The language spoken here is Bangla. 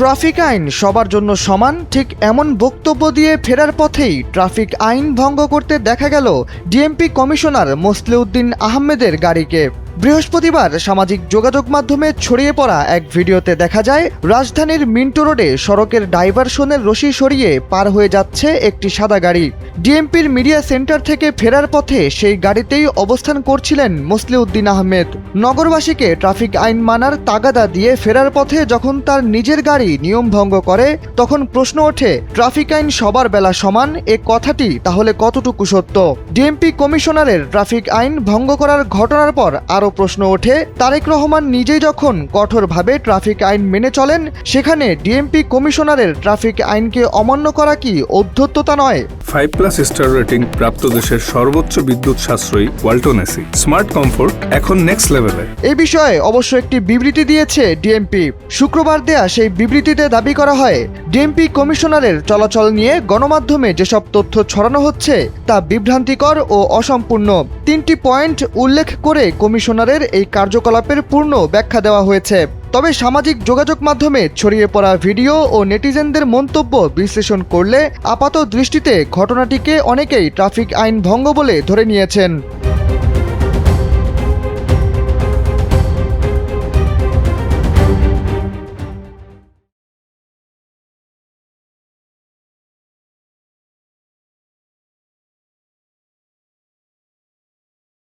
ট্রাফিক আইন সবার জন্য সমান, ঠিক এমন বক্তব্য দিয়ে ফেরার পথেই ট্রাফিক আইন ভঙ্গ করতে দেখা গেল ডিএমপি কমিশনার মোসলেউদ্দিন আহমেদের গাড়িকে। বৃহস্পতিবার সামাজিক যোগাযোগ মাধ্যমে ছড়িয়ে পড়া এক ভিডিওতে দেখা যায় রাজধানীর মিন্টো রোডে সড়কের ডাইভারশনের রশি সরিয়ে পার হয়ে যাচ্ছে একটি সাদা গাড়ি। ডিএমপির মিডিয়া সেন্টার থেকে ফেরার পথে সেই গাড়িতেই অবস্থান করছিলেন মোসলেউদ্দিন আহমেদ। নগরবাসীকে ট্রাফিক আইন মানার তাগাদা দিয়ে ফেরার পথে যখন তার নিজের গাড়ি নিয়ম ভঙ্গ করে, তখন প্রশ্ন ওঠে ট্রাফিক আইন সবার বেলা সমান এ কথাটি তাহলে কতটুকু সত্য? ডিএমপি কমিশনারের ট্রাফিক আইন ভঙ্গ করার ঘটনার পর আরও প্রশ্ন ওঠে, তারেক রহমান নিজেই যখন কঠোরভাবে ট্রাফিক আইন মেনে চলেন, সেখানে ডিএমপি কমিশনারের ট্রাফিক আইনকে অমান্য করা কি ঔদ্ধত্যতা নয়? 5+ স্টার রেটিং প্রাপ্ত দেশের সর্বোচ্চ বিদ্যুৎ সাশ্রয়ী ওয়ালটন এসি স্মার্ট কমফোর্ট এখন নেক্সট লেভেলে। এই বিষয়ে অবশ্য একটি বিবৃতি দিয়েছে ডিএমপি। শুক্রবার দেয়া সেই বিবৃতিতে দাবি করা হয়, ডিএমপি কমিশনারের চলাচল নিয়ে গণমাধ্যমে যেসব তথ্য ছড়ানো হচ্ছে তা বিভ্রান্তিকর ও অসম্পূর্ণ। 3টি পয়েন্ট উল্লেখ করে কমিশনারের এই কার্যকলাপের পূর্ণ ব্যাখ্যা দেওয়া হয়েছে। তবে সামাজিক যোগাযোগ মাধ্যমে ছড়িয়ে পড়া ভিডিও ও নেটিজেনদের মন্তব্য বিশ্লেষণ করলে আপাত দৃষ্টিতে ঘটনাটিকে অনেকেই ট্রাফিক আইন ভঙ্গ বলে ধরে নিয়েছেন।